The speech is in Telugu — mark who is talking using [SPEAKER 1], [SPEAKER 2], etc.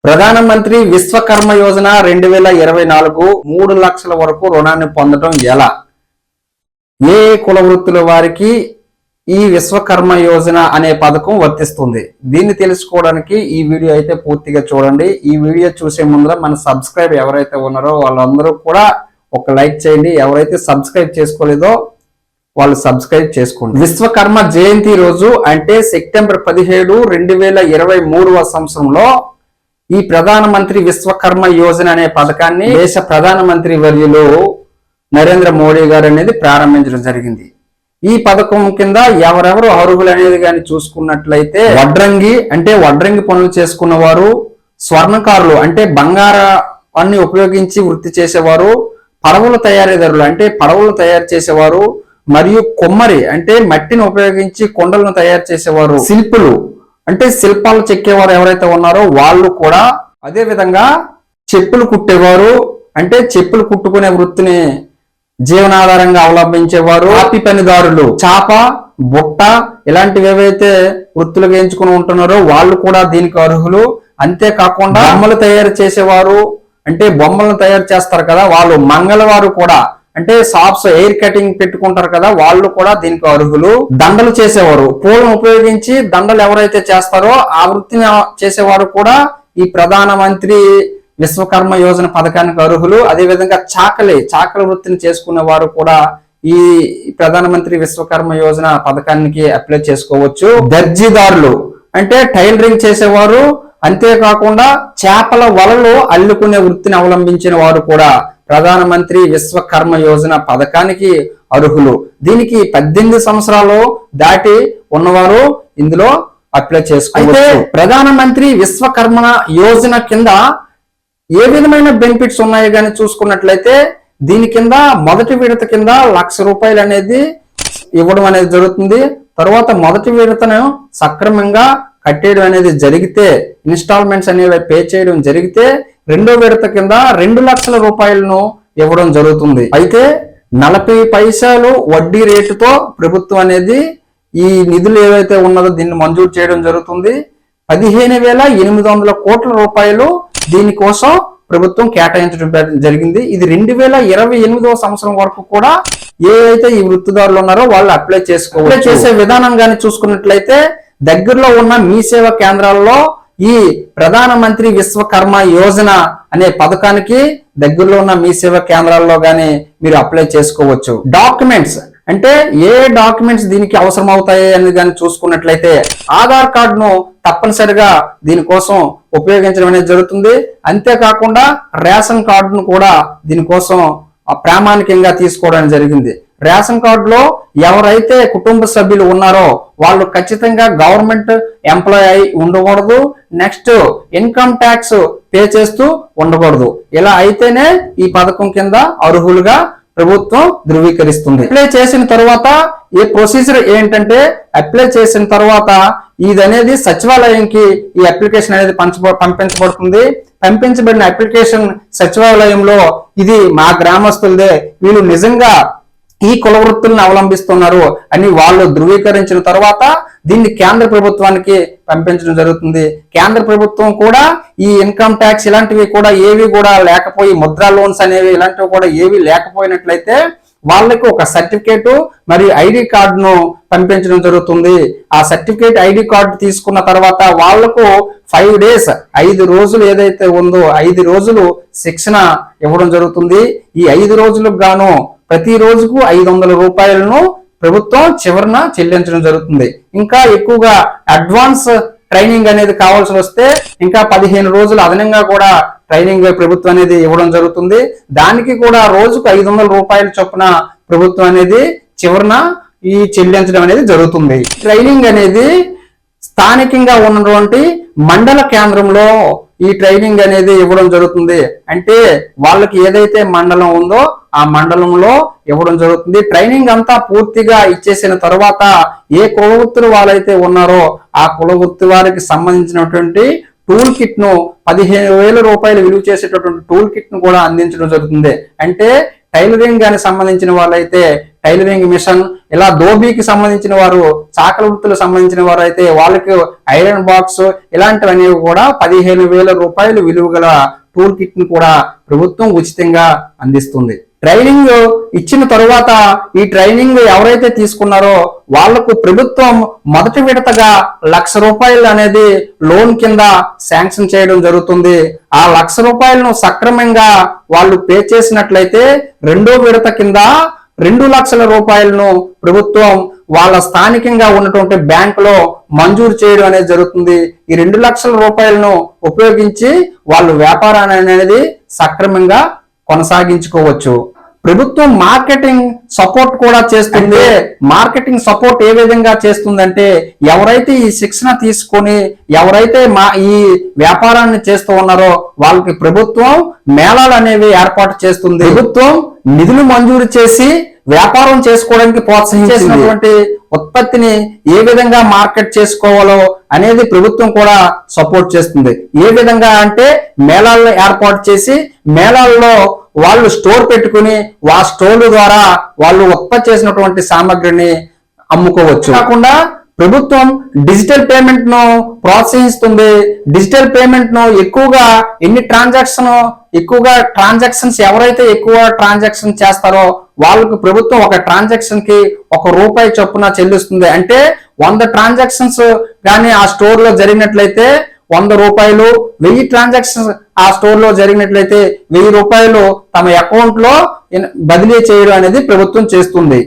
[SPEAKER 1] ప్రధానమంత్రి విశ్వకర్మ యోజన 2024 3 లక్షల వరకు రుణాన్ని పొందడం ఎలా? ఏ కుల వృత్తుల వారికి ఈ విశ్వకర్మ యోజన అనే పథకం వర్తిస్తుంది? దీన్ని తెలుసుకోవడానికి ఈ వీడియో అయితే పూర్తిగా చూడండి. ఈ వీడియో చూసే ముందర మన సబ్స్క్రైబ్ ఎవరైతే ఉన్నారో వాళ్ళందరూ కూడా ఒక లైక్ చేయండి. ఎవరైతే సబ్స్క్రైబ్ చేసుకోలేదో వాళ్ళు సబ్స్క్రైబ్ చేసుకోండి. విశ్వకర్మ జయంతి రోజు అంటే సెప్టెంబర్ 17, 2023వ సంవత్సరంలో ఈ ప్రధానమంత్రి విశ్వకర్మ యోజన అనే పథకాన్ని దేశ ప్రధానమంత్రి వర్యులు నరేంద్ర మోడీ గారు అనేది ప్రారంభించడం జరిగింది. ఈ పథకం కింద ఎవరెవరు అర్హులు అనేది కానీ చూసుకున్నట్లయితే వడ్రంగి పనులు చేసుకున్న వారు, స్వర్ణకారులు అంటే బంగారాన్ని ఉపయోగించి వృత్తి చేసేవారు, పడవల తయారీదారులు అంటే పడవలు తయారు చేసేవారు, మరియు కొమ్మరి అంటే మట్టిని ఉపయోగించి కొండలను తయారు చేసేవారు, శిల్పులు అంటే శిల్పాలు చెక్కేవారు ఎవరైతే ఉన్నారో వాళ్ళు కూడా, అదే విధంగా చెప్పులు కుట్టేవారు అంటే చెప్పులు కుట్టుకునే వృత్తిని జీవనాధారంగా అవలంబించేవారు, కాపీ పనిదారులు, చాప, బుట్ట ఇలాంటివి ఏవైతే వృత్తులుగా ఎంచుకుని ఉంటున్నారో వాళ్ళు కూడా దీనికి అర్హులు. అంతేకాకుండా బొమ్మలు తయారు చేసేవారు అంటే బొమ్మలను తయారు చేస్తారు కదా వాళ్ళు, మంగళవారు కూడా అంటే షాప్స్ ఎయిర్ కటింగ్ పెట్టుకుంటారు కదా వాళ్ళు కూడా దీనికి అర్హులు. దండలు చేసేవారు, పూలను ఉపయోగించి దండలు ఎవరైతే చేస్తారో ఆ వృత్తిని చేసేవారు కూడా ఈ ప్రధానమంత్రి విశ్వకర్మ యోజన పథకానికి అర్హులు. అదే విధంగా చాకలి వృత్తిని చేసుకునే వారు కూడా ఈ ప్రధానమంత్రి విశ్వకర్మ యోజన పథకానికి అప్లై చేసుకోవచ్చు. దర్జీదారులు అంటే టైలరింగ్ చేసేవారు, అంతేకాకుండా చేపల వలలు అల్లుకునే వృత్తిని అవలంబించిన వారు కూడా ప్రధానమంత్రి విశ్వకర్మ యోజన పథకానికి అర్హులు. దీనికి 18 సంవత్సరాలు దాటి ఉన్నవారు ఇందులో అప్లై చేసుకోవచ్చు. అయితే ప్రధానమంత్రి విశ్వకర్మ యోజన కింద ఏ విధమైన బెనిఫిట్స్ ఉన్నాయో కానీ చూసుకున్నట్లయితే దీని కింద మొదటి విడత కింద ₹1,00,000 అనేది ఇవ్వడం అనేది జరుగుతుంది. తర్వాత మొదటి విడతను సక్రమంగా కట్టేయడం అనేది జరిగితే, ఇన్స్టాల్మెంట్స్ అనేవి పే చేయడం జరిగితే రెండో విడత కింద ₹2,00,000 ఇవ్వడం జరుగుతుంది. అయితే 40 పైసలు వడ్డీ రేటుతో ప్రభుత్వం అనేది ఈ నిధులు ఏవైతే ఉన్నదో దీన్ని మంజూరు చేయడం జరుగుతుంది. 15,800 కోట్ల రూపాయలు దీనికోసం ప్రభుత్వం కేటాయించడం జరిగింది. ఇది 2028వ సంవత్సరం వరకు కూడా ఏవైతే ఈ వృత్తిదారులు ఉన్నారో వాళ్ళు అప్లై చేసుకోవచ్చు. అప్లై చేసే విధానం కానీ చూసుకున్నట్లయితే దగ్గరలో ఉన్న మీ సేవా కేంద్రాల్లో ఈ ప్రధానమంత్రి విశ్వకర్మ యోజన అనే పథకానికి దగ్గరలో ఉన్న మీ సేవా కేంద్రాల్లో గానీ మీరు అప్లై చేసుకోవచ్చు. డాక్యుమెంట్స్ అంటే ఏ డాక్యుమెంట్స్ దీనికి అవసరం అవుతాయి అని కానీ చూసుకున్నట్లయితే ఆధార్ కార్డును తప్పనిసరిగా దీనికోసం ఉపయోగించడం అనేది జరుగుతుంది. అంతేకాకుండా రేషన్ కార్డును కూడా దీనికోసం ప్రామాణికంగా తీసుకోవడం జరిగింది. రేషన్ కార్డులో ఎవరైతే కుటుంబ సభ్యులు ఉన్నారో వాళ్ళు ఖచ్చితంగా గవర్నమెంట్ ఎంప్లాయ్ అయి ఉండకూడదు, నెక్స్ట్ ఇన్కమ్ ట్యాక్స్ పే చేస్తూ ఉండకూడదు. ఇలా అయితేనే ఈ పథకం కింద అర్హులుగా ప్రభుత్వం ధృవీకరిస్తుంది. అప్లై చేసిన తర్వాత ఈ ప్రొసీజర్ ఏంటంటే, అప్లై చేసిన తర్వాత ఇది అనేది సచివాలయంకి ఈ అప్లికేషన్ అనేది పంపించబడుతుంది. పంపించబడిన అప్లికేషన్ సచివాలయంలో ఇది మా గ్రామస్తులదే, వీళ్ళు నిజంగా ఈ కుల వృత్తులను అవలంబిస్తున్నారు అని వాళ్ళు ధృవీకరించిన తర్వాత దీన్ని కేంద్ర ప్రభుత్వానికి పంపించడం జరుగుతుంది. కేంద్ర ప్రభుత్వం కూడా ఈ ఇన్కమ్ ట్యాక్స్ ఇలాంటివి కూడా ఏవి కూడా లేకపోయి, ముద్రా లోన్స్ అనేవి ఇలాంటివి కూడా ఏవి లేకపోయినట్లయితే వాళ్ళకు ఒక సర్టిఫికేట్ మరియు ఐడి కార్డును పంపించడం జరుగుతుంది. ఆ సర్టిఫికేట్ ఐడి కార్డు తీసుకున్న తర్వాత వాళ్లకు 5 days 5 రోజులు ఏదైతే ఉందో 5 రోజులు శిక్షణ ఇవ్వడం జరుగుతుంది. ఈ 5 రోజులకు గాను ప్రతి రోజుకు ₹500 ప్రభుత్వం చివరన చెల్లించడం జరుగుతుంది. ఇంకా ఎక్కువగా అడ్వాన్స్ ట్రైనింగ్ అనేది కావాల్సి వస్తే ఇంకా 15 రోజులు అదనంగా కూడా ట్రైనింగ్ ప్రభుత్వం అనేది ఇవ్వడం జరుగుతుంది. దానికి కూడా రోజుకు ₹500 చొప్పున ప్రభుత్వం అనేది చివరన ఈ చెల్లించడం అనేది జరుగుతుంది. ట్రైనింగ్ అనేది స్థానికంగా ఉన్నటువంటి మండల కేంద్రంలో ఈ ట్రైనింగ్ అనేది ఇవ్వడం జరుగుతుంది. అంటే వాళ్ళకి ఏదైతే మండలం ఉందో ఆ మండలంలో ఇవ్వడం జరుగుతుంది. ట్రైనింగ్ అంతా పూర్తిగా ఇచ్చేసిన తర్వాత ఏ కుల వృత్తులు వాళ్ళైతే ఉన్నారో ఆ కుల వృత్తి వారికి సంబంధించినటువంటి టూల్ కిట్ ను ₹15,000 విలువ చేసేటటువంటి టూల్ కిట్ ను కూడా అందించడం జరుగుతుంది. అంటే టైలరింగ్ గాని సంబంధించిన వాళ్ళైతే టైలరింగ్ మిషన్, ఇలా దోబీకి సంబంధించిన వారు, చాకలి వృత్తులకు సంబంధించిన వారు అయితే వాళ్ళకి ఐరన్ బాక్స్ ఇలాంటివన్నీ కూడా 15,000 రూపాయలు విలువ గల టూల్ కిట్ ని కూడా ప్రభుత్వం ఉచితంగా అందిస్తుంది. ట్రైనింగ్ ఇచ్చిన తరువాత ఈ ట్రైనింగ్ ఎవరైతే తీసుకున్నారో వాళ్లకు ప్రభుత్వం మొదటి విడతగా ₹1,00,000 అనేది లోన్ కింద శాంక్షన్ చేయడం జరుగుతుంది. ఆ ₹1,00,000 సక్రమంగా వాళ్ళు పే చేసినట్లయితే రెండో విడత కింద ₹2,00,000 ప్రభుత్వం వాళ్ళ స్థానికంగా ఉన్నటువంటి బ్యాంకులో మంజూరు చేయడం అనేది జరుగుతుంది. ఈ ₹2,00,000 ఉపయోగించి వాళ్ళు వ్యాపారాన్ని అనేది సక్రమంగా కొనసాగించుకోవచ్చు. ప్రభుత్వం మార్కెటింగ్ సపోర్ట్ కూడా చేస్తుంది. మార్కెటింగ్ సపోర్ట్ ఏ విధంగా చేస్తుందంటే, ఎవరైతే ఈ శిక్షణ తీసుకొని ఎవరైతే ఈ వ్యాపారాన్ని చేస్తూ ఉన్నారో వాళ్ళకి ప్రభుత్వం మేళాలు అనేవి ఏర్పాటు చేస్తుంది. ప్రభుత్వం నిధులు మంజూరు చేసి వ్యాపారం చేసుకోవడానికి ప్రోత్సహించేసినటువంటి ఉత్పత్తిని ఏ విధంగా మార్కెట్ చేసుకోవాలో అనేది ప్రభుత్వం కూడా సపోర్ట్ చేస్తుంది. ఏ విధంగా అంటే మేళాలను ఏర్పాటు చేసి మేళాల్లో వాళ్ళు స్టోర్ పెట్టుకుని ఆ స్టోర్ల ద్వారా వాళ్ళు ఉత్పత్తి చేసినటువంటి సామగ్రిని అమ్ముకోవచ్చు. కాకుండా ప్రభుత్వం డిజిటల్ పేమెంట్ ను ప్రోత్సహిస్తుంది. డిజిటల్ పేమెంట్ ను ఎక్కువగా ట్రాన్సాక్షన్స్ ఎవరైతే ఎక్కువ ట్రాన్సాక్షన్ చేస్తారో వాళ్ళకు ప్రభుత్వం ఒక ట్రాన్సాక్షన్ కి ₹1 చొప్పున చెల్లిస్తుంది. అంటే 100 ట్రాన్సాక్షన్స్ కానీ ఆ స్టోర్ లో జరిగినట్లయితే ₹100, 1000 ట్రాన్సాక్షన్స్ ఆ స్టోర్ లో జరిగినట్లయితే ₹1000 తమ అకౌంట్ లో బదిలీ చేయడం అనేది ప్రభుత్వం చేస్తుంది.